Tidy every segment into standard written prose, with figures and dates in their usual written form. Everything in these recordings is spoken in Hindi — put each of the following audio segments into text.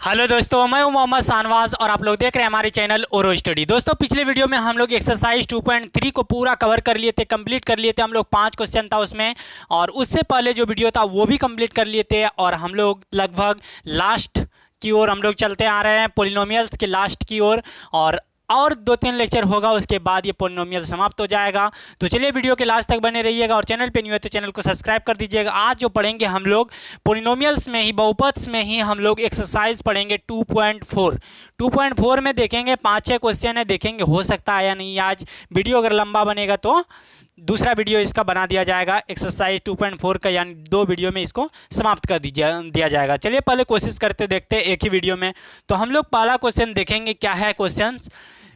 हेलो दोस्तों, मैं हूं मोहम्मद शाहनवाज और आप लोग देख रहे हैं हमारे चैनल ओरो स्टडी। दोस्तों, पिछले वीडियो में हम लोग एक्सरसाइज 2.3 को पूरा कवर कर लिए थे, कंप्लीट कर लिए थे। हम लोग 5 क्वेश्चन था उसमें, और उससे पहले जो वीडियो था वो भी कंप्लीट कर लिए थे। और हम लोग लगभग लास्ट की ओर हम लोग चलते आ रहे हैं, पोलिनोमियल्स के लास्ट की ओर। और 2-3 लेक्चर होगा, उसके बाद ये पोलिनोमियल समाप्त हो जाएगा। तो चलिए वीडियो के लास्ट तक बने रहिएगा, और चैनल पे न्यू है तो चैनल को सब्सक्राइब कर दीजिएगा। आज जो पढ़ेंगे हम लोग पोलिनोमियल्स में ही, बहुपद में ही हम लोग एक्सरसाइज पढ़ेंगे 2.4। 2.4 में देखेंगे 5-6 क्वेश्चन है, देखेंगे हो सकता है या नहीं। आज वीडियो अगर लंबा बनेगा तो दूसरा वीडियो इसका बना दिया जाएगा, एक्सरसाइज 2.4 का, यानी 2 वीडियो में इसको समाप्त कर दिया जाएगा। चलिए पहले कोशिश करते देखते हैं एक ही वीडियो में। तो हम लोग पहला क्वेश्चन देखेंगे। क्या है क्वेश्चन?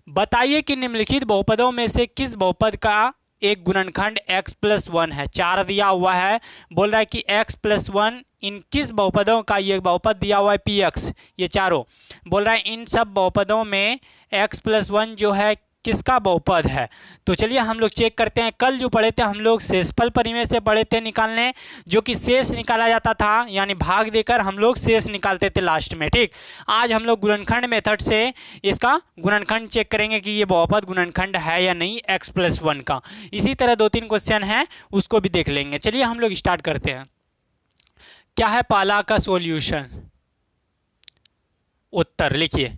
बताइए कि निम्नलिखित बहुपदों में से किस बहुपद का एक गुणनखंड x+1 है। 4 दिया हुआ है, बोल रहा है कि x+1 इन किस बहुपदों का, ये बहुपद दिया हुआ है px, ये चारों बोल रहा है इन सब बहुपदों में x+1 जो है किसका बहुपद है। तो चलिए हम लोग चेक करते हैं। कल जो पढ़े थे हम लोग शेषफल परिमेय से पढ़े थे निकालने, जो कि शेष निकाला जाता था, यानी भाग देकर हम लोग शेष निकालते थे लास्ट में। ठीक, आज हम लोग गुणनखंड मेथड से इसका गुणनखंड चेक करेंगे कि ये बहुपद गुणनखंड है या नहीं x+1 का। इसी तरह 2-3 क्वेश्चन है, उसको भी देख लेंगे। चलिए हम लोग स्टार्ट करते हैं। क्या है पहला का सॉल्यूशन? उत्तर लिखिए,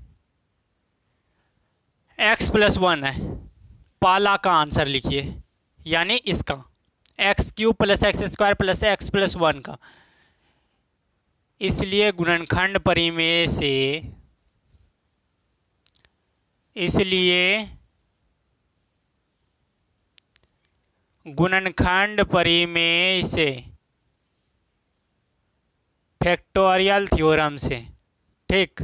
x+1 है। पहला का आंसर लिखिए, यानी इसका x³ + x² + x+1 का। इसलिए गुणनखंड परिमेय से, फैक्टोरियल थ्योरम से, ठीक।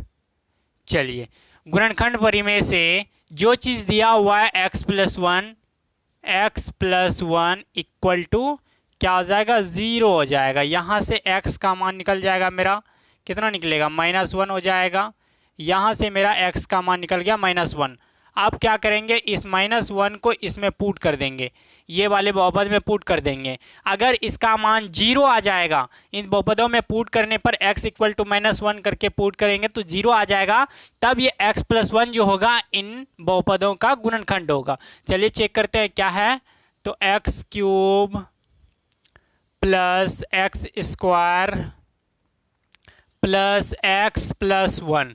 चलिए, गुणनखंड परिमेय से जो चीज़ दिया हुआ है x+1 इक्वल टू क्या हो जाएगा? 0 हो जाएगा। यहाँ से x का मान निकल जाएगा मेरा, कितना निकलेगा? -1 हो जाएगा। यहाँ से मेरा x का मान निकल गया -1। अब क्या करेंगे? इस -1 को इसमें पुट कर देंगे, ये वाले बहुपद में पुट कर देंगे। अगर इसका मान 0 आ जाएगा, इन बहुपदों में पुट करने पर x इक्वल टू -1 करके पुट करेंगे तो 0 आ जाएगा, तब ये x+1 जो होगा इन बहुपदों का गुणनखंड होगा। चलिए चेक करते हैं क्या है। तो x³ + x² + x+1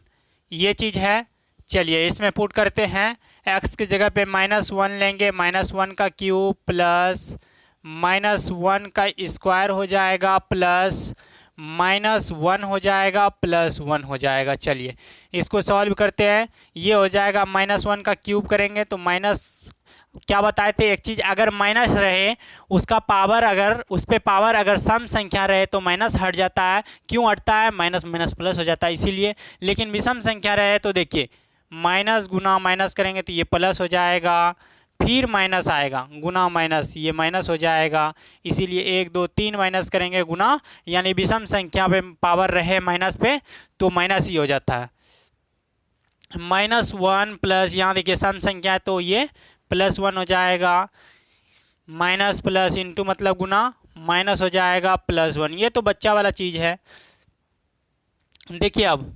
ये चीज़ है। चलिए इसमें पुट करते हैं। x की जगह पे -1 लेंगे, -1 का क्यूब प्लस -1 का स्क्वायर हो जाएगा, प्लस -1 हो जाएगा, प्लस 1 हो जाएगा। चलिए इसको सॉल्व करते हैं। ये हो जाएगा -1 का क्यूब करेंगे तो माइनस, क्या बताए थे एक चीज़, अगर माइनस रहे उसका पावर, अगर उस पर पावर अगर सम संख्या रहे तो माइनस हट जाता है। क्यों हटता है? माइनस माइनस प्लस हो जाता है इसीलिए। लेकिन विषम संख्या रहे तो देखिए, माइनस गुना माइनस करेंगे तो ये प्लस हो जाएगा, फिर माइनस आएगा, गुना माइनस, ये माइनस हो जाएगा। इसीलिए 1 2 3 माइनस करेंगे गुना, यानी विषम संख्या पे पावर रहे माइनस पे तो माइनस ही हो जाता है। -1 प्लस, यहाँ देखिए सम संख्या है तो ये +1 हो जाएगा, माइनस प्लस इंटू मतलब गुना, माइनस हो जाएगा +1। ये तो बच्चा वाला चीज़ है। देखिए अब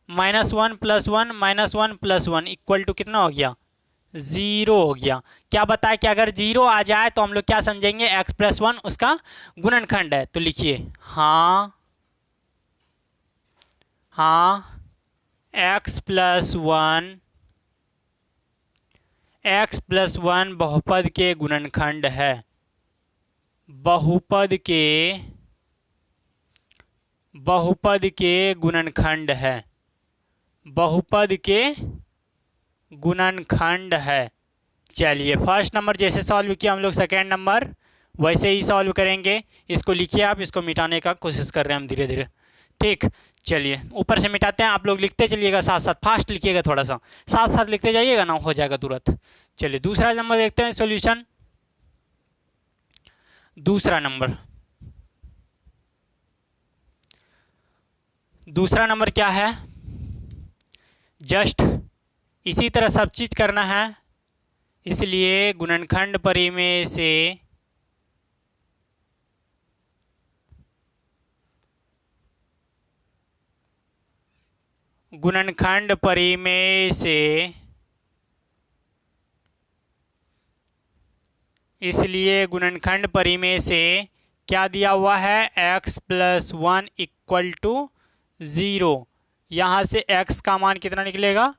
-1 + 1 -1 + 1 इक्वल टू कितना हो गया? 0 हो गया। क्या बताया कि अगर 0 आ जाए तो हम लोग क्या समझेंगे? x+1 उसका गुणनखंड है। तो लिखिए हाँ x+1 बहुपद के गुणनखंड है। बहुपद के गुणनखंड है। बहुपद के गुणनखंड है। चलिए फर्स्ट नंबर जैसे सॉल्व किया हम लोग, सेकेंड नंबर वैसे ही सॉल्व करेंगे। इसको लिखिए आप, इसको मिटाने का कोशिश कर रहे हैं हम धीरे धीरे, ठीक। चलिए ऊपर से मिटाते हैं, आप लोग लिखते चलिएगा साथ साथ, फास्ट लिखिएगा, थोड़ा सा साथ साथ लिखते जाइएगा ना, हो जाएगा तुरंत। चलिए दूसरा नंबर देखते हैं सॉल्यूशन। दूसरा नंबर क्या है? जस्ट इसी तरह सब चीज़ करना है, इसलिए गुणनखंड परिमेय से गुणनखंड परिमेय से, इसलिए गुणनखंड परिमेय से क्या दिया हुआ है, x + 1 = 0। यहाँ से x का मान कितना निकलेगा,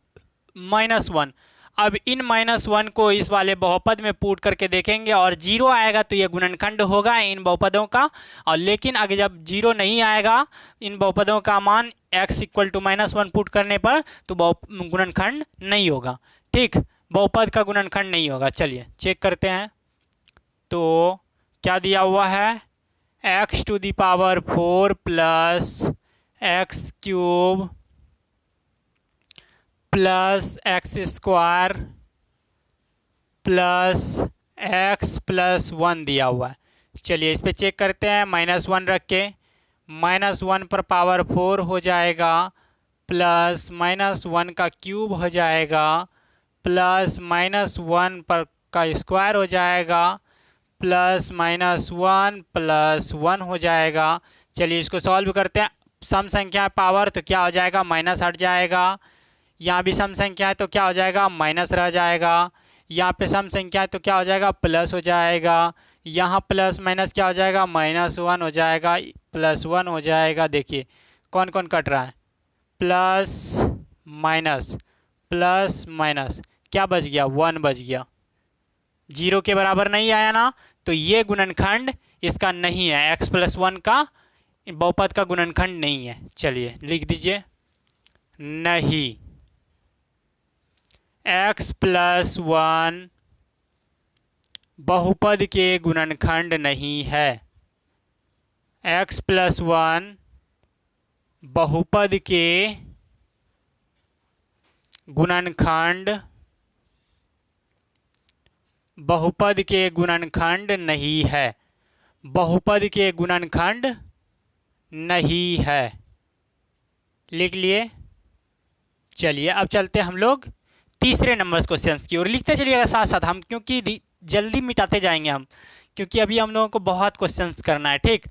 -1। अब इन -1 को इस वाले बहुपद में पुट करके देखेंगे और 0 आएगा तो ये गुणनखंड होगा इन बहुपदों का। और लेकिन अगर जब 0 नहीं आएगा इन बहुपदों का मान x = -1 पुट करने पर तो गुणनखंड नहीं होगा। ठीक, बहुपद का गुणनखंड नहीं होगा। चलिए चेक करते हैं। तो क्या दिया हुआ है, x⁴ + x³ + x² + x + 1 दिया हुआ है। चलिए इस पे चेक करते हैं। -1 रख के -1 पर पावर 4 हो जाएगा, प्लस -1 का क्यूब हो जाएगा, प्लस -1 पर का स्क्वायर हो जाएगा, प्लस -1 + 1 हो जाएगा। चलिए इसको सॉल्व करते हैं। सम संख्या पावर तो क्या हो जाएगा, माइनस हट जाएगा। यहाँ भी सम संख्या है तो क्या हो जाएगा, माइनस रह जाएगा। यहाँ पे सम संख्या है तो क्या हो जाएगा, प्लस हो जाएगा। यहाँ प्लस माइनस क्या हो जाएगा, -1 हो जाएगा, +1 हो जाएगा। देखिए कौन कौन कट रहा है, प्लस माइनस क्या बच गया, 1 बच गया। 0 के बराबर नहीं आया ना, तो ये गुणनखंड इसका नहीं है, x + 1 का बहुपद का गुणनखंड नहीं है। चलिए लिख दीजिए, नहीं, x + 1 बहुपद के गुणनखंड नहीं है। x + 1 बहुपद के गुणनखंड नहीं है, बहुपद के गुणनखंड नहीं है। लिख लिए। चलिए अब चलते हम लोग तीसरे नंबर क्वेश्चन की ओर। लिखते चलिएगा साथ साथ हम, क्योंकि जल्दी मिटाते जाएंगे हम, क्योंकि अभी हम लोगों को बहुत क्वेश्चंस करना है। ठीक,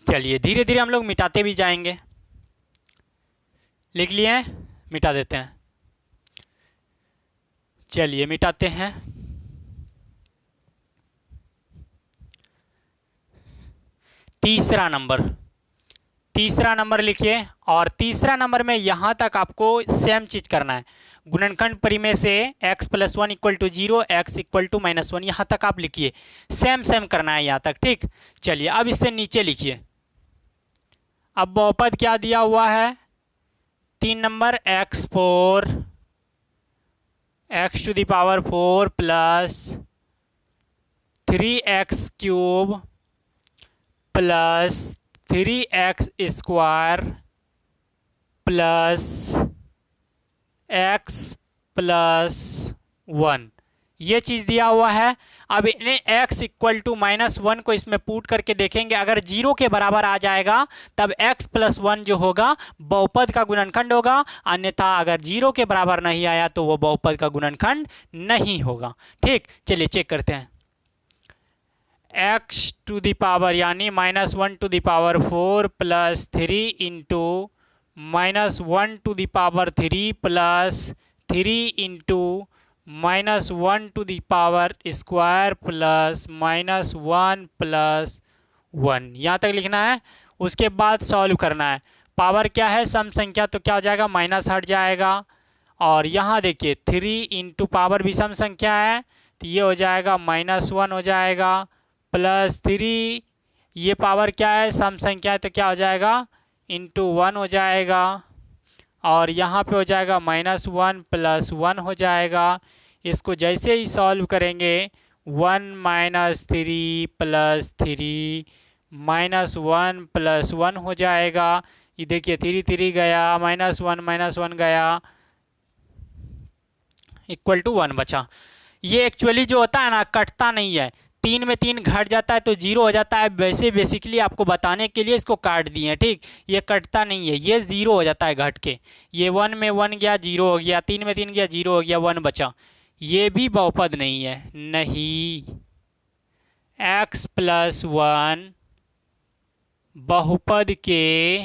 चलिए धीरे धीरे हम लोग मिटाते भी जाएंगे। लिख लिए, मिटा देते हैं। चलिए मिटाते हैं। तीसरा नंबर लिखिए। और तीसरा नंबर में यहाँ तक आपको सेम चीज़ करना है। गुणनखंड परिमेय से x + 1 = 0, x = -1, यहाँ तक आप लिखिए। सेम करना है यहाँ तक। ठीक, चलिए अब इससे नीचे लिखिए। अब बहुपद क्या दिया हुआ है, 3 number, x⁴ + 3x³ + 3x² + x + 1, ये चीज़ दिया हुआ है। अब इन्हें x = -1 को इसमें पुट करके देखेंगे। अगर 0 के बराबर आ जाएगा तब x + 1 जो होगा बहुपद का गुणनखंड होगा, अन्यथा अगर 0 के बराबर नहीं आया तो वो बहुपद का गुणनखंड नहीं होगा। ठीक, चलिए चेक करते हैं। x⁴ यानी -1⁴ + 3 × -1⁴ + 3 + 3 × -1⁴ + -1 + 1, यहाँ तक लिखना है। उसके बाद सॉल्व करना है। पावर क्या है, सम संख्या तो क्या हो जाएगा, माइनस हट जाएगा। और यहाँ देखिए 3 × पावर भी सम संख्या है तो ये हो जाएगा -1 हो जाएगा, +3, ये पावर क्या है, सम संख्या है तो क्या हो जाएगा, ×1 हो जाएगा। और यहाँ पे हो जाएगा -1 + 1 हो जाएगा। इसको जैसे ही सॉल्व करेंगे 1 - 3 + 3 -1 + 1 हो जाएगा। ये देखिए 3 गया, -1 गया, = 1 बचा। ये एक्चुअली जो होता है ना, कटता नहीं है। 3 में 3 घट जाता है तो 0 हो जाता है। वैसे बेसिकली आपको बताने के लिए इसको काट दिए हैं। ठीक, ये कटता नहीं है, ये 0 हो जाता है घट के। ये 1 में 1 गया, 0 हो गया, 3 में 3 गया, 0 हो गया, 1 बचा। ये भी बहुपद नहीं है, नहीं। x + 1 बहुपद के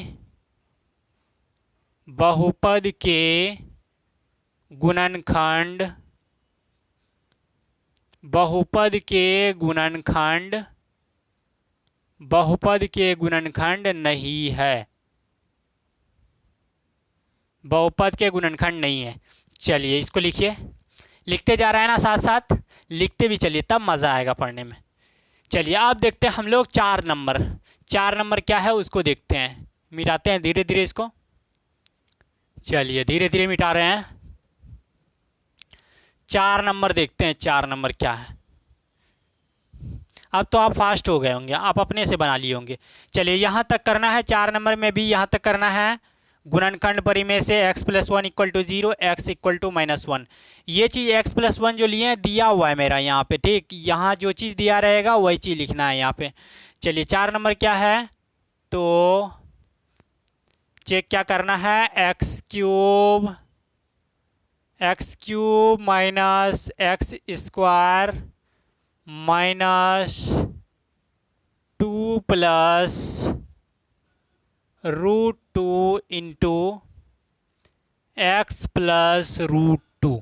बहुपद के गुणनखंड, बहुपद के गुणनखंड, बहुपद के गुणनखंड नहीं है, बहुपद के गुणनखंड नहीं है। चलिए इसको लिखिए, लिखते जा रहे हैं ना, साथ साथ लिखते भी चलिए, तब मज़ा आएगा पढ़ने में। चलिए अब देखते हैं हम लोग 4 नंबर। 4 नंबर क्या है उसको देखते हैं, मिटाते हैं धीरे धीरे इसको। चलिए धीरे धीरे मिटा रहे हैं। 4 नंबर देखते हैं, 4 नंबर क्या है। अब तो आप फास्ट हो गए होंगे, आप अपने से बना लिए होंगे। चलिए यहाँ तक करना है, 4 नंबर में भी यहाँ तक करना है। गुणनखंड परिमेय से x + 1 = 0, x = -1। ये चीज़ x + 1 जो लिए हैं दिया हुआ है मेरा यहाँ पे, ठीक। यहाँ जो चीज़ दिया रहेगा वही चीज़ लिखना है यहाँ पे। चलिए 4 नंबर क्या है, तो चेक क्या करना है, x³ - x² -2 + √2 इंटू x + √2।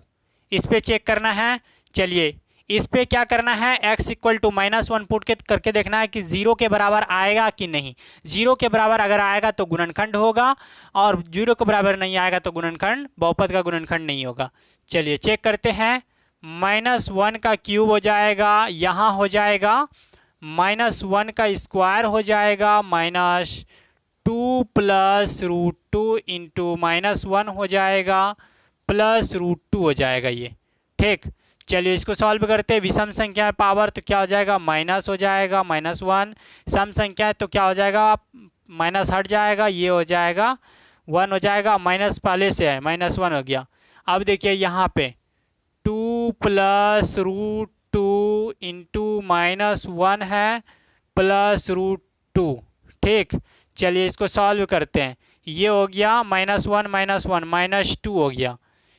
इस पे चेक करना है। चलिए इस पे क्या करना है, x = -1 पुट के करके देखना है कि 0 के बराबर आएगा कि नहीं। 0 के बराबर अगर आएगा तो गुणनखंड होगा, और 0 के बराबर नहीं आएगा तो गुणनखंड, बहुपद का गुणनखंड नहीं होगा। चलिए चेक करते हैं। -1 का क्यूब हो जाएगा, यहाँ हो जाएगा -1 का स्क्वायर हो जाएगा, -2 + √2 इंटू -1 हो जाएगा प्लस √2 हो जाएगा ये, ठीक। चलिए इसको सॉल्व करते हैं। विषम संख्या है पावर तो क्या हो जाएगा, माइनस हो जाएगा -1। सम संख्या है तो क्या हो जाएगा, माइनस हट जाएगा, ये हो जाएगा 1 हो जाएगा। माइनस पहले से है, -1 हो गया। अब देखिए यहाँ पे 2 + √2 इंटू -1 है प्लस √2, ठीक। चलिए इसको सॉल्व करते हैं। ये हो गया -1 -2 हो गया।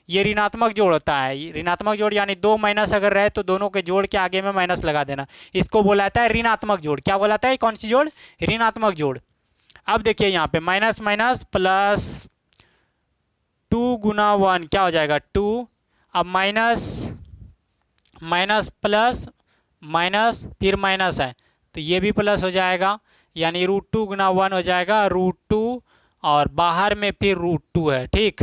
ये ऋणात्मक जोड़ होता है, ऋणात्मक जोड़ यानी 2 माइनस अगर रहे तो दोनों के जोड़ के आगे में माइनस लगा देना, इसको बोला जाता है ऋणात्मक जोड़। क्या बोला जाता है, कौन सी जोड़, ऋणात्मक जोड़। अब देखिए यहाँ पे माइनस माइनस प्लस 2 गुना 1 क्या हो जाएगा 2। अब माइनस माइनस प्लस माइनस फिर माइनस है तो ये भी प्लस हो जाएगा, यानी √2 गुना 1 हो जाएगा √2, और बाहर में फिर √2 है, ठीक।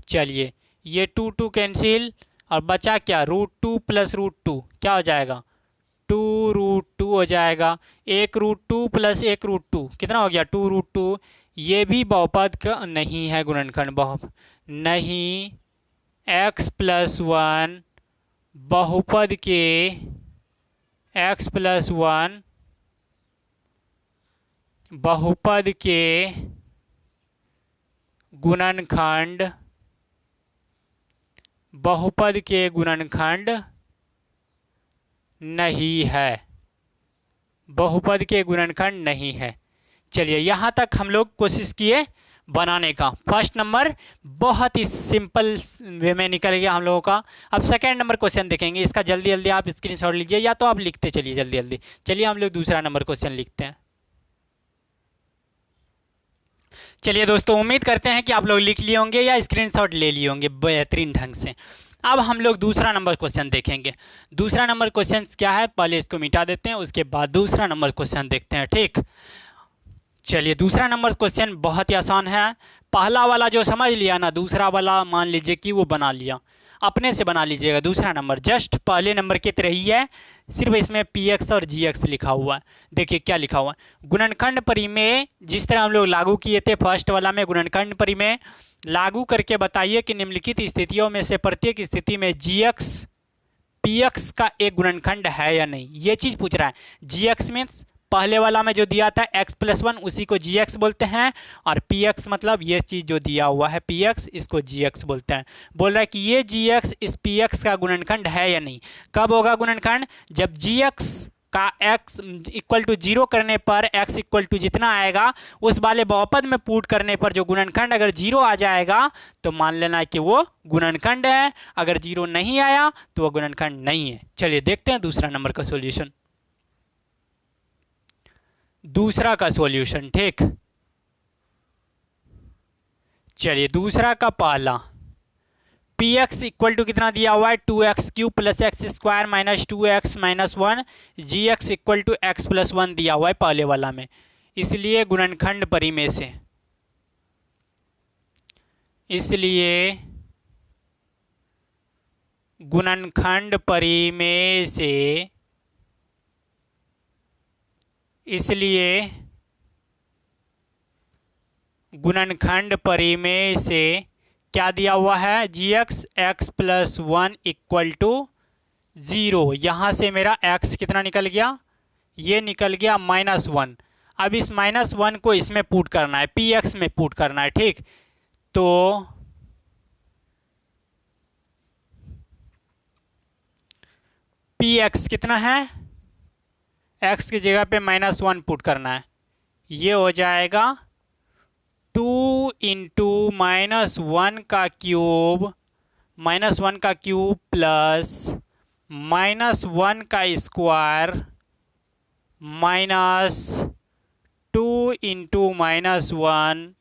चलिए ये 2 कैंसिल, और बचा क्या, √2 + √2 क्या हो जाएगा 2√2 हो जाएगा। 1 √2 + 1 √2 कितना हो गया 2 √2। ये भी बहुपद का नहीं है गुणनखंड, बहुपद नहीं। x + 1 बहुपद के x + 1 बहुपद के गुणनखंड, बहुपद के गुणनखंड नहीं है, बहुपद के गुणनखंड नहीं है। चलिए यहाँ तक हम लोग कोशिश किए बनाने का। फर्स्ट नंबर बहुत ही सिंपल वे में निकल गया हम लोगों का। अब सेकंड नंबर क्वेश्चन देखेंगे, इसका जल्दी जल्दी आप स्क्रीनशॉट लीजिए या तो आप लिखते चलिए जल्दी जल्दी। चलिए हम लोग दूसरा नंबर क्वेश्चन लिखते हैं। चलिए दोस्तों उम्मीद करते हैं कि आप लोग लिख लिए होंगे या स्क्रीनशॉट ले लिए होंगे बेहतरीन ढंग से। अब हम लोग दूसरा नंबर क्वेश्चन देखेंगे। दूसरा नंबर क्वेश्चन क्या है, पहले इसको मिटा देते हैं, उसके बाद दूसरा नंबर क्वेश्चन देखते हैं, ठीक। चलिए दूसरा नंबर क्वेश्चन बहुत ही आसान है। पहला वाला जो समझ लिया ना, दूसरा वाला मान लीजिए कि वो बना लिया, अपने से बना लीजिएगा। दूसरा नंबर जस्ट पहले नंबर की तरह ही है, सिर्फ इसमें px और gx लिखा हुआ है। देखिए क्या लिखा हुआ है, गुणनखंड परिमेय जिस तरह हम लोग लागू किए थे फर्स्ट वाला में, गुणनखंड परिमेय लागू करके बताइए कि निम्नलिखित स्थितियों में से प्रत्येक स्थिति में gx px का एक गुणनखंड है या नहीं, ये चीज़ पूछ रहा है। gx मीन्स पहले वाला में जो दिया था x + 1 उसी को gx बोलते हैं, और px मतलब ये चीज़ जो दिया हुआ है px, इसको gx बोलते हैं। बोल रहा है कि ये gx इस px का गुणनखंड है या नहीं। कब होगा गुणनखंड, जब gx का x = 0 करने पर x = जितना आएगा उस वाले बहुपद में पुट करने पर जो गुणनखंड अगर 0 आ जाएगा तो मान लेना कि वो गुणनखंड है, अगर 0 नहीं आया तो वो गुणनखंड नहीं है। चलिए देखते हैं दूसरा नंबर का सॉल्यूशन। दूसरा का सॉल्यूशन, ठीक। चलिए दूसरा का पहला पी एक्स इक्वल टू कितना दिया हुआ है 2x³ plus x square minus 2x minus 1 g x equal to x plus 1 दिया हुआ है पहले वाला में, इसलिए गुणनखंड परिमेय से गुणनखंड परिमेय से क्या दिया हुआ है जी एक्स प्लस 1 इक्वल टू 0। यहाँ से मेरा x कितना निकल गया, ये निकल गया -1। अब इस -1 को इसमें पुट करना है, पी एक्स में पुट करना है, ठीक। तो पी एक्स कितना है, x की जगह पे -1 पुट करना है, ये हो जाएगा 2 इंटू -1 का क्यूब प्लस -1 का स्क्वायर माइनस 2 इंटू -1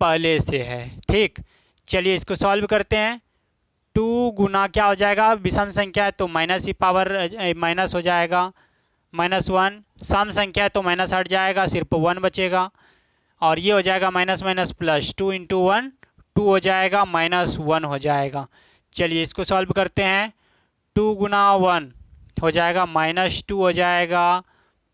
पहले से है, ठीक। चलिए इसको सॉल्व करते हैं। 2 गुना क्या हो जाएगा, विषम संख्या है तो माइनस ही पावर माइनस हो जाएगा, -1 सम संख्या है तो माइनस हट जाएगा, सिर्फ 1 बचेगा, और ये हो जाएगा माइनस माइनस प्लस 2 इंटू 1 2 हो जाएगा -1 हो जाएगा। चलिए इसको सॉल्व करते हैं। 2 गुना 1 हो जाएगा -2 हो जाएगा,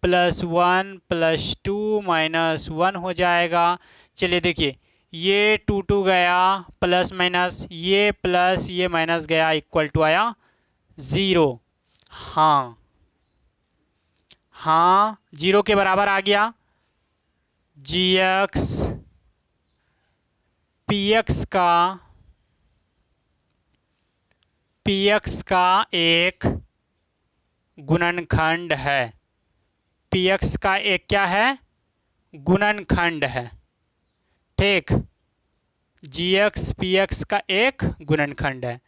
+1 + 2 -1 हो जाएगा। चलिए देखिए ये 2 गया, प्लस माइनस ये प्लस ये माइनस गया, इक्वल टू आया 0। हाँ 0 के बराबर आ गया। जी एक्स पी एक्स का एक गुणनखंड है, पी एक्स का एक क्या है, गुणनखंड है, ठीक। जी एक्स पी एक्स का एक गुणनखंड है।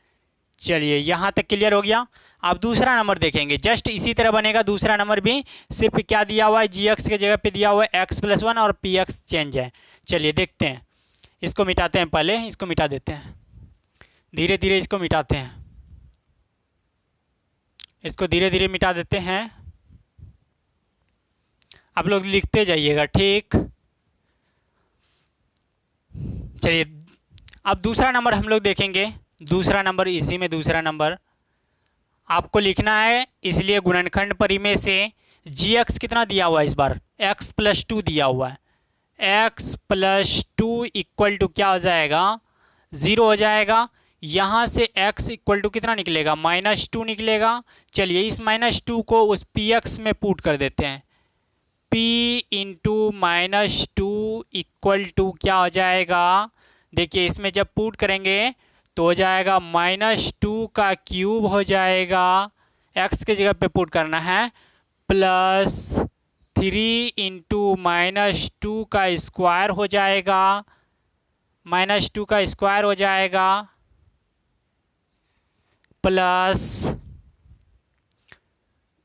चलिए यहाँ तक क्लियर हो गया। अब दूसरा नंबर देखेंगे, जस्ट इसी तरह बनेगा दूसरा नंबर भी, सिर्फ क्या दिया हुआ है जी एक्स के जगह पे दिया हुआ है x + 1 और पी एक्स चेंज है। चलिए देखते हैं, इसको मिटाते हैं, पहले इसको मिटा देते हैं, धीरे धीरे इसको मिटाते हैं, इसको धीरे धीरे मिटा देते हैं। आप लोग लिखते जाइएगा, ठीक। चलिए अब दूसरा नंबर हम लोग देखेंगे। दूसरा नंबर इसी में दूसरा नंबर आपको लिखना है, इसलिए गुणनखंड परिमेय से जी एक्स कितना दिया हुआ है, इस बार x + 2 दिया हुआ है, x + 2 इक्वल टू क्या हो जाएगा 0 हो जाएगा। यहाँ से x इक्वल टू कितना निकलेगा -2 निकलेगा। चलिए इस -2 को उस पी एक्स में पुट कर देते हैं, p इंटू -2 इक्वल टू क्या हो जाएगा, देखिए इसमें जब पुट करेंगे तो हो जाएगा -2 का क्यूब हो जाएगा, x की जगह पे पुट करना है, प्लस 3 इंटू -2 का स्क्वायर हो जाएगा, -2 का स्क्वायर हो जाएगा, प्लस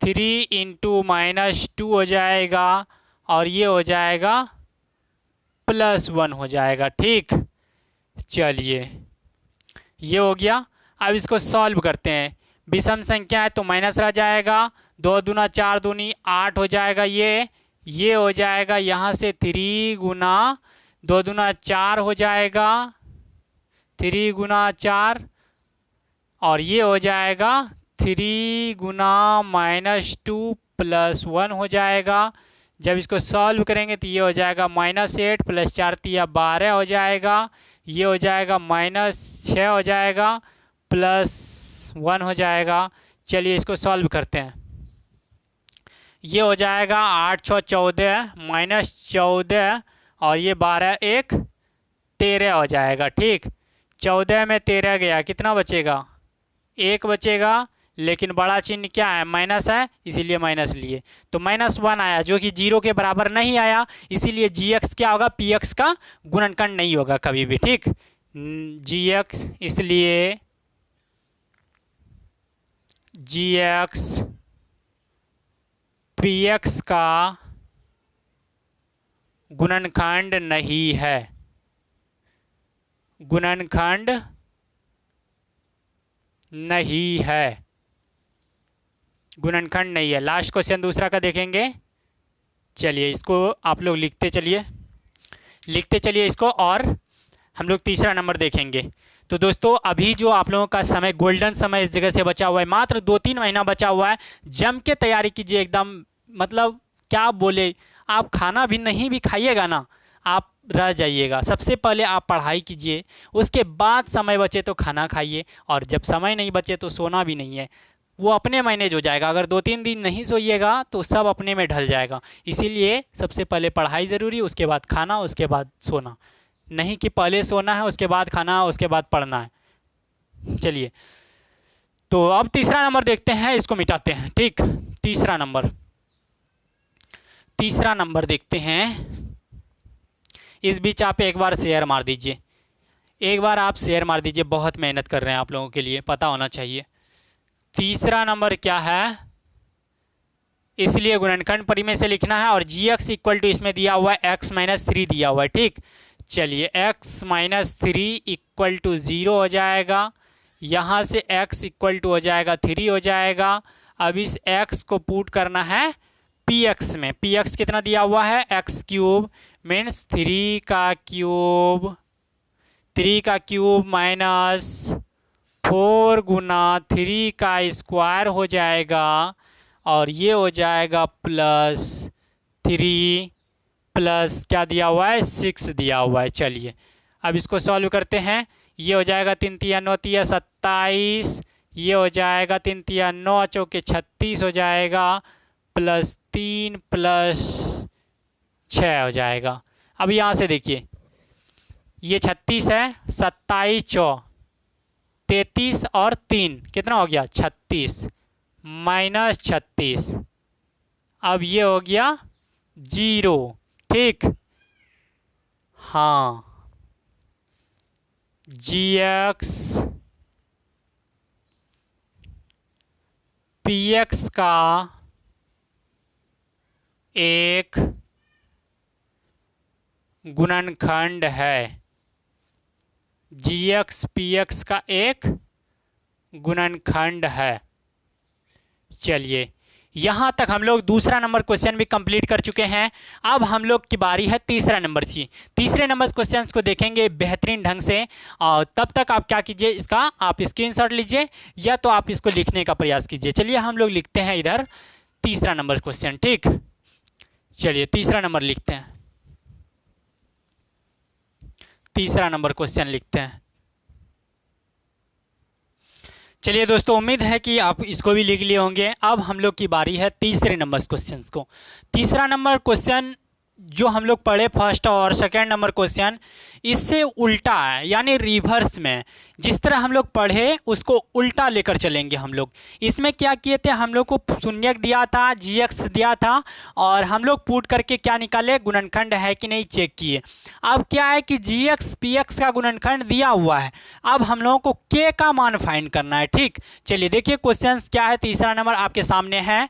3 इंटू -2 हो जाएगा, और ये हो जाएगा +1 हो जाएगा, ठीक। चलिए ये हो गया। अब इसको सॉल्व करते हैं, विषम संख्या है तो माइनस रह जाएगा, 2 दूना 4 दूनी 8 हो जाएगा, ये हो जाएगा, यहाँ से 3 गुना 2 दूना 4 हो जाएगा, 3 गुना 4, और ये हो जाएगा 3 गुना -2 + 1 हो जाएगा। जब इसको सॉल्व करेंगे तो ये हो जाएगा -8 + 4 × 12 हो जाएगा, ये हो जाएगा -6 हो जाएगा, +1 हो जाएगा। चलिए इसको सॉल्व करते हैं, ये हो जाएगा 8 × 6 = 14 -14, और ये 12 × 1 = 13 हो जाएगा, ठीक। 14 में 13 गया, कितना बचेगा 1 बचेगा, लेकिन बड़ा चिन्ह क्या है माइनस है, इसीलिए माइनस लिए, तो -1 आया जो कि 0 के बराबर नहीं आया, इसीलिए जी एक्स क्या होगा, पी एक्स का गुणनखंड नहीं होगा कभी भी, ठीक। जी एक्स, इसलिए जी एक्स पी एक्स का गुणनखंड नहीं है, गुणनखंड नहीं है, गुणनखंड नहीं है। लास्ट क्वेश्चन दूसरा का देखेंगे। चलिए इसको आप लोग लिखते चलिए इसको, और हम लोग तीसरा नंबर देखेंगे। तो दोस्तों अभी जो आप लोगों का समय, गोल्डन समय इस जगह से बचा हुआ है, मात्र 2-3 महीना बचा हुआ है। जम के तैयारी कीजिए एकदम, मतलब क्या बोले, आप खाना भी नहीं भी खाइएगा ना, आप रह जाइएगा। सबसे पहले आप पढ़ाई कीजिए, उसके बाद समय बचे तो खाना खाइए, और जब समय नहीं बचे तो सोना भी नहीं है, वो अपने मैनेज हो जाएगा। अगर 2-3 दिन नहीं सोइएगा तो सब अपने में ढल जाएगा। इसीलिए सबसे पहले पढ़ाई ज़रूरी, उसके बाद खाना, उसके बाद सोना। नहीं कि पहले सोना है उसके बाद खाना उसके बाद पढ़ना है। चलिए तो अब तीसरा नंबर देखते हैं, इसको मिटाते हैं। ठीक, तीसरा नंबर देखते हैं। इस बीच आप एक बार शेयर मार दीजिए, बहुत मेहनत कर रहे हैं आप लोगों के लिए, पता होना चाहिए। तीसरा नंबर क्या है, इसलिए गुणनखंड परिमेय से लिखना है, और gx इक्वल टू इसमें दिया हुआ है x-3 दिया हुआ है। ठीक, चलिए x-3 इक्वल टू 0 हो जाएगा, यहाँ से x इक्वल टू हो जाएगा 3 हो जाएगा। अब इस x को पुट करना है px में। px कितना दिया हुआ है, x³ मीन्स 3 का क्यूब माइनस 4 गुना 3 का स्क्वायर हो जाएगा, और ये हो जाएगा +3 प्लस क्या दिया हुआ है, 6 दिया हुआ है। चलिए अब इसको सॉल्व करते हैं। ये हो जाएगा 3 तिया 9 तिया 27, ये हो जाएगा 3 तिया 9 चौके 36 हो जाएगा, +3 + 6 हो जाएगा। अब यहाँ से देखिए, ये 36 है, 27 चौ 33 और 3 कितना हो गया, 36 माइनस 36। अब ये हो गया 0। ठीक, हाँ, gx px का एक गुणनखंड है, gx px का एक गुणनखंड है। चलिए यहाँ तक हम लोग दूसरा नंबर क्वेश्चन भी कंप्लीट कर चुके हैं। अब हम लोग की बारी है तीसरा नंबर की। तीसरे नंबर क्वेश्चन को देखेंगे बेहतरीन ढंग से, और तब तक आप क्या कीजिए, इसका आप स्क्रीनशॉट लीजिए या तो आप इसको लिखने का प्रयास कीजिए। चलिए हम लोग लिखते हैं इधर तीसरा नंबर क्वेश्चन। ठीक, चलिए तीसरा नंबर लिखते हैं, तीसरा नंबर क्वेश्चन लिखते हैं। चलिए दोस्तों, उम्मीद है कि आप इसको भी लिख लिए होंगे। अब हम लोग की बारी है तीसरे नंबर क्वेश्चन को। तीसरा नंबर क्वेश्चन जो हम लोग पढ़े फर्स्ट और सेकंड नंबर क्वेश्चन, इससे उल्टा है, यानी रिवर्स में। जिस तरह हम लोग पढ़े उसको उल्टा लेकर चलेंगे हम लोग। इसमें क्या किए थे, हम लोग को शून्यक दिया था, gx दिया था, और हम लोग पुट करके क्या निकाले, गुणनखंड है कि नहीं चेक किए। अब क्या है कि gx px का गुणनखंड दिया हुआ है, अब हम लोगों को k का मान फाइंड करना है। ठीक, चलिए देखिए क्वेश्चन क्या है। तीसरा नंबर आपके सामने है,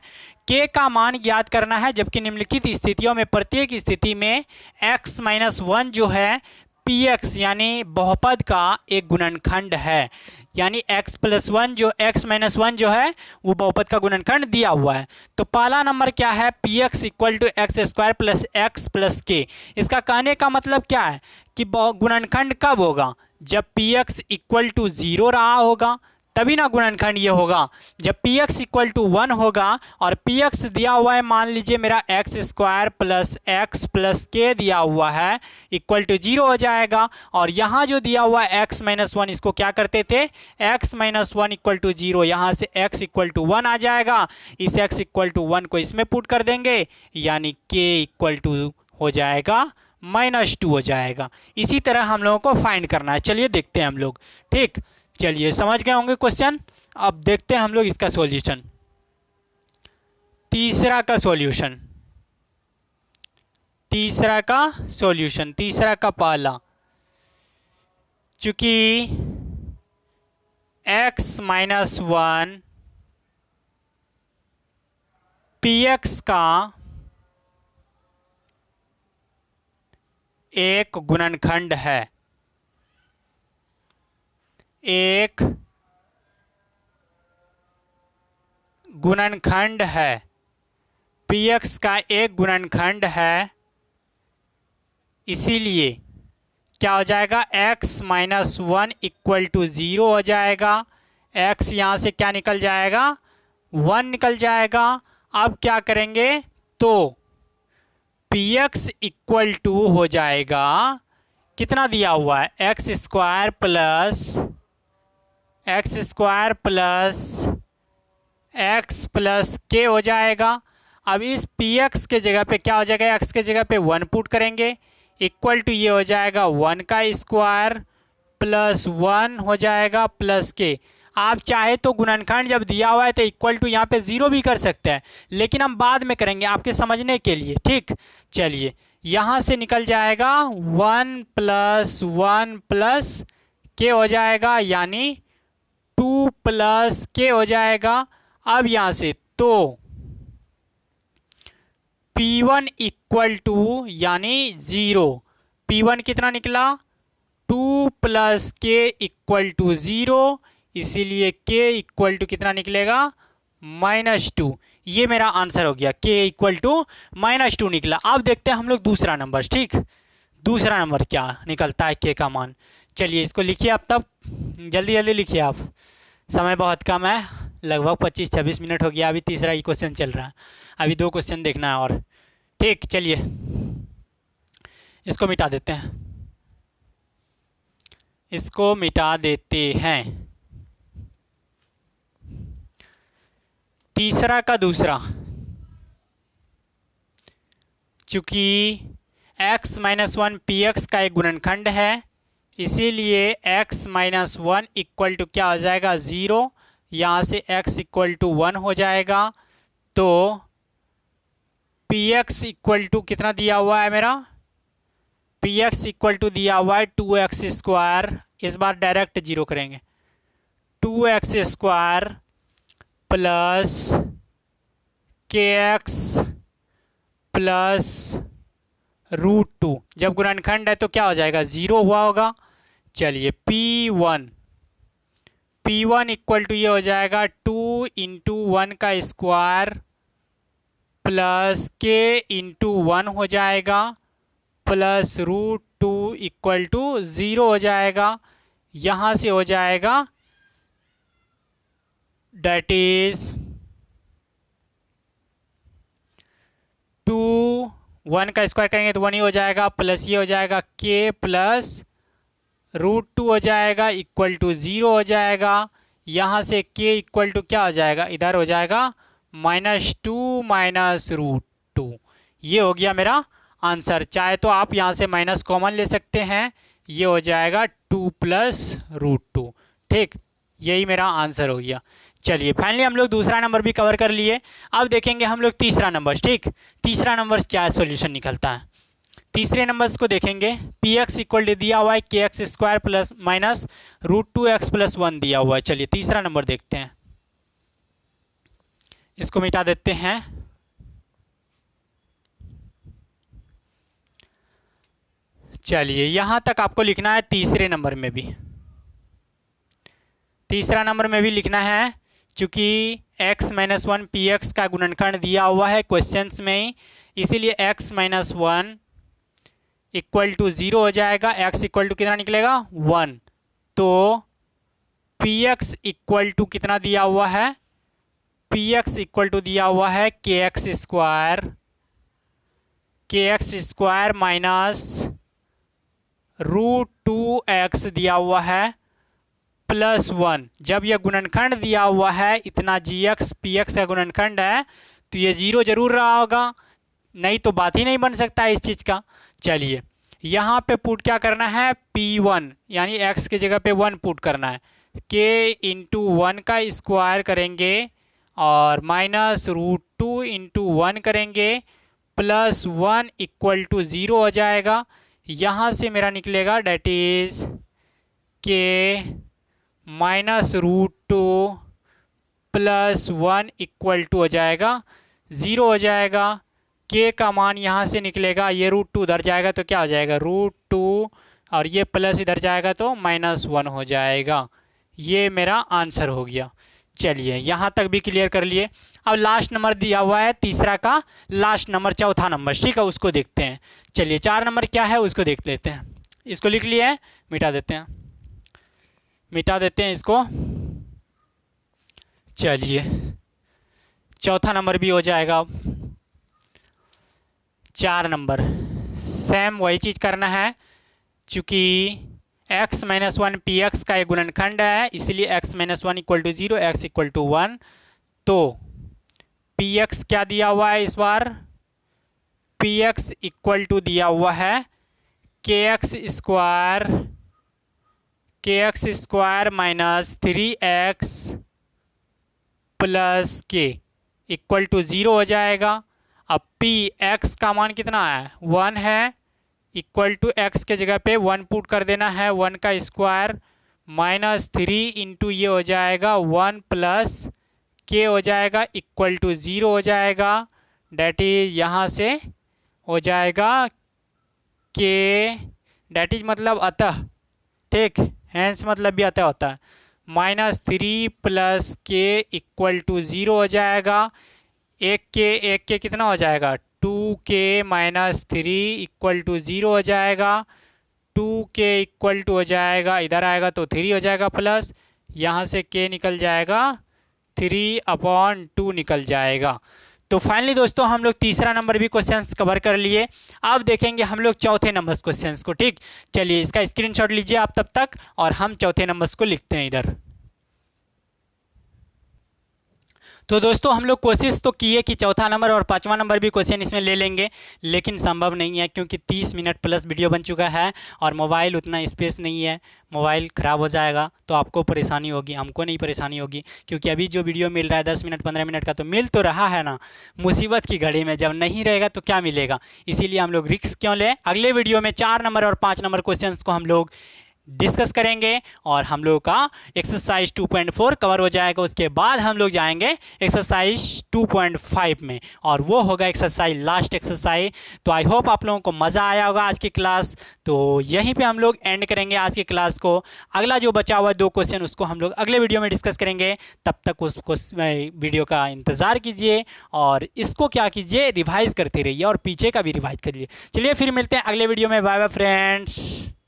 k का मान ज्ञात करना है, जबकि निम्नलिखित स्थितियों में प्रत्येक स्थिति में x-1 जो है px यानी बहुपद का एक गुणनखंड है, यानी x+1 जो x-1 जो है वो बहुपद का गुणनखंड दिया हुआ है। तो पहला नंबर क्या है, px equal to x² + x + k। इसका कहने का मतलब क्या है कि गुणनखंड कब होगा, जब px इक्वल टू 0 रहा होगा, तभी ना गुणनखंड ये होगा। जब px इक्वल टू 1 होगा, और px दिया हुआ है, मान लीजिए मेरा x² + x + k दिया हुआ है, इक्वल टू 0 हो जाएगा। और यहाँ जो दिया हुआ है x-1, इसको क्या करते थे, x-1 इक्वल टू 0, यहाँ से x इक्वल टू 1 आ जाएगा। इस x इक्वल टू 1 को इसमें पुट कर देंगे, यानी k इक्वल टू हो जाएगा -2 हो जाएगा। इसी तरह हम लोगों को फाइंड करना है। चलिए देखते हैं हम लोग। ठीक, चलिए समझ गए होंगे क्वेश्चन। अब देखते हैं हम लोग इसका सॉल्यूशन। तीसरा का पहला, चूंकि x-1 px का एक गुणनखंड है, एक गुणनखंड है, px का एक गुणनखंड है, इसीलिए क्या हो जाएगा, x माइनस 1 इक्वल टू 0 हो जाएगा। x यहाँ से क्या निकल जाएगा, 1 निकल जाएगा। अब क्या करेंगे, तो px इक्वल टू हो जाएगा, कितना दिया हुआ है, एक्स स्क्वायर प्लस के हो जाएगा। अब इस px के जगह पे क्या हो जाएगा, x के जगह पे 1 पुट करेंगे, इक्वल टू ये हो जाएगा 1 का स्क्वायर प्लस 1 हो जाएगा प्लस के। आप चाहे तो गुणनखंड जब दिया हुआ है तो इक्वल टू यहाँ पे 0 भी कर सकते हैं, लेकिन हम बाद में करेंगे आपके समझने के लिए, ठीक। चलिए यहाँ से निकल जाएगा 1 प्लस के हो जाएगा, यानी 2 प्लस के हो जाएगा। अब यहाँ से तो P1 इक्वल टू यानी 0, P1 कितना निकला, 2 प्लस के इक्वल टू 0, इसीलिए k इक्वल टू कितना निकलेगा, -2। ये मेरा आंसर हो गया, k इक्वल टू -2 निकला। अब देखते हैं हम लोग दूसरा नंबर, ठीक। दूसरा नंबर क्या निकलता है k का मान। चलिए इसको लिखिए आप, तब जल्दी जल्दी लिखिए आप, समय बहुत कम है, लगभग 25-26 मिनट हो गया, अभी तीसरा ही क्वेश्चन चल रहा है, अभी 2 क्वेश्चन देखना है और, ठीक। चलिए इसको मिटा देते हैं, इसको मिटा देते हैं। तीसरा का दूसरा, चूंकि x माइनस 1 px का एक गुणनखंड है, इसीलिए x माइनस 1 इक्वल टू क्या हो जाएगा, 0। यहाँ से x इक्वल टू 1 हो जाएगा, तो px इक्वल टू कितना दिया हुआ है मेरा, px इक्वल टू दिया हुआ है 2x स्क्वायर, इस बार डायरेक्ट 0 करेंगे, 2x square plus kx plus √2। जब गुणनखंड है तो क्या हो जाएगा, 0 हुआ होगा। चलिए P1 इक्वल टू ये हो जाएगा 2 इंटू 1 का स्क्वायर प्लस k इंटू 1 हो जाएगा प्लस √2 इक्वल टू 0 हो जाएगा। यहाँ से हो जाएगा डेट इज 2, 1 का स्क्वायर करेंगे तो 1 ही हो जाएगा, प्लस ये हो जाएगा k प्लस √2 हो जाएगा इक्वल टू 0 हो जाएगा। यहाँ से k इक्वल टू क्या हो जाएगा, इधर हो जाएगा -2 माइनस √2। ये हो गया मेरा आंसर। चाहे तो आप यहाँ से माइनस कॉमन ले सकते हैं, ये हो जाएगा 2 प्लस √2, ठीक। यही मेरा आंसर हो गया। चलिए फाइनली हम लोग दूसरा नंबर भी कवर कर लिए। अब देखेंगे हम लोग तीसरा नंबर, ठीक। तीसरा नंबर क्या सॉल्यूशन निकलता है। तीसरे नंबर्स को देखेंगे, px इक्वल टू दिया हुआ है kx square plus minus √2x plus 1 दिया हुआ है। चलिए तीसरा नंबर देखते हैं, इसको मिटा देते हैं। चलिए यहाँ तक आपको लिखना है, तीसरे नंबर में भी, तीसरा नंबर में भी लिखना है, चूँकि x माइनस 1 px का गुणनखंड दिया हुआ है क्वेश्चंस में ही, इसीलिए x माइनस 1 इक्वल टू 0 हो जाएगा। x इक्वल टू कितना निकलेगा, 1। तो px इक्वल टू कितना दिया हुआ है, px इक्वल टू दिया हुआ है kx स्क्वायर माइनस √2x दिया हुआ है प्लस 1। जब यह गुणनखंड दिया हुआ है इतना gx px का गुणनखंड है तो ये 0 जरूर रहा होगा, नहीं तो बात ही नहीं बन सकता है इस चीज़ का। चलिए यहाँ पे पुट क्या करना है, P1 यानी x के जगह पे 1 पुट करना है, k इंटू 1 का स्क्वायर करेंगे और माइनस √2 इंटू 1 करेंगे प्लस 1 इक्वल टू 0 हो जाएगा। यहाँ से मेरा निकलेगा that is k minus √2 plus 1 equal to हो जाएगा 0 हो जाएगा। k का मान यहाँ से निकलेगा, ये √2 उधर जाएगा तो क्या हो जाएगा, √2 और ये प्लस इधर जाएगा तो -1 हो जाएगा। ये मेरा आंसर हो गया। चलिए यहाँ तक भी क्लियर कर लिए। अब लास्ट नंबर दिया हुआ है तीसरा का लास्ट नंबर, चौथा नंबर, ठीक है, उसको देखते हैं। चलिए 4 नंबर क्या है उसको देख लेते हैं। इसको लिख लिए है, मिटा देते हैं, मिटा देते हैं इसको। चलिए चौथा नंबर भी हो जाएगा। 4 नंबर सेम वही चीज़ करना है, चूँकि x माइनस 1 पी एक्स का एक गुणनखंड है, इसलिए x minus 1 equal to 0, x equal to 1। तो पी एक्स क्या दिया हुआ है इस बार, पी एक्स इक्वल टू दिया हुआ है k x square minus 3x plus k equal to 0 हो जाएगा। अब पी एक्स का मान कितना है, 1 है, इक्वल टू एक्स के जगह पे 1 पुट कर देना है, 1 का स्क्वायर माइनस 3 इंटू ये हो जाएगा 1 प्लस के हो जाएगा इक्वल टू 0 हो जाएगा। डैट इज यहाँ से हो जाएगा के, डैट इज मतलब अतः, ठीक, हैंस मतलब भी अतः होता है, minus 3 plus k equal to 0 हो जाएगा। एक के कितना हो जाएगा, 2k माइनस 3 इक्वल टू 0 हो जाएगा। 2k इक्वल टू हो जाएगा, इधर आएगा तो 3 हो जाएगा प्लस, यहाँ से k निकल जाएगा, 3/2 निकल जाएगा। तो फाइनली दोस्तों हम लोग तीसरा नंबर भी क्वेश्चंस कवर कर लिए। अब देखेंगे हम लोग चौथे नंबर क्वेश्चंस को, ठीक। चलिए इसका स्क्रीनशॉट लीजिए आप तब तक, और हम चौथे नंबर्स को लिखते हैं इधर। तो दोस्तों हम लोग कोशिश तो किए कि चौथा नंबर और पांचवा नंबर भी क्वेश्चन इसमें ले लेंगे, लेकिन संभव नहीं है, क्योंकि 30 मिनट प्लस वीडियो बन चुका है और मोबाइल उतना स्पेस नहीं है। मोबाइल ख़राब हो जाएगा तो आपको परेशानी होगी, हमको नहीं परेशानी होगी, क्योंकि अभी जो वीडियो मिल रहा है 10 मिनट 15 मिनट का तो मिल तो रहा है ना। मुसीबत की घड़ी में जब नहीं रहेगा तो क्या मिलेगा, इसीलिए हम लोग रिस्क क्यों लें। अगले वीडियो में 4 नंबर और 5 नंबर क्वेश्चन को हम लोग डिस्कस करेंगे और हम लोग का एक्सरसाइज 2.4 कवर हो जाएगा। उसके बाद हम लोग जाएंगे एक्सरसाइज 2.5 में, और वो होगा एक्सरसाइज लास्ट एक्सरसाइज। तो आई होप आप लोगों को मज़ा आया होगा आज की क्लास। तो यहीं पे हम लोग एंड करेंगे आज की क्लास को। अगला जो बचा हुआ 2 क्वेश्चन उसको हम लोग अगले वीडियो में डिस्कस करेंगे। तब तक उसको वीडियो का इंतज़ार कीजिए और इसको क्या कीजिए, रिवाइज़ करते रहिए और पीछे का भी रिवाइज करिए। चलिए फिर मिलते हैं अगले वीडियो में। Bye bye friends.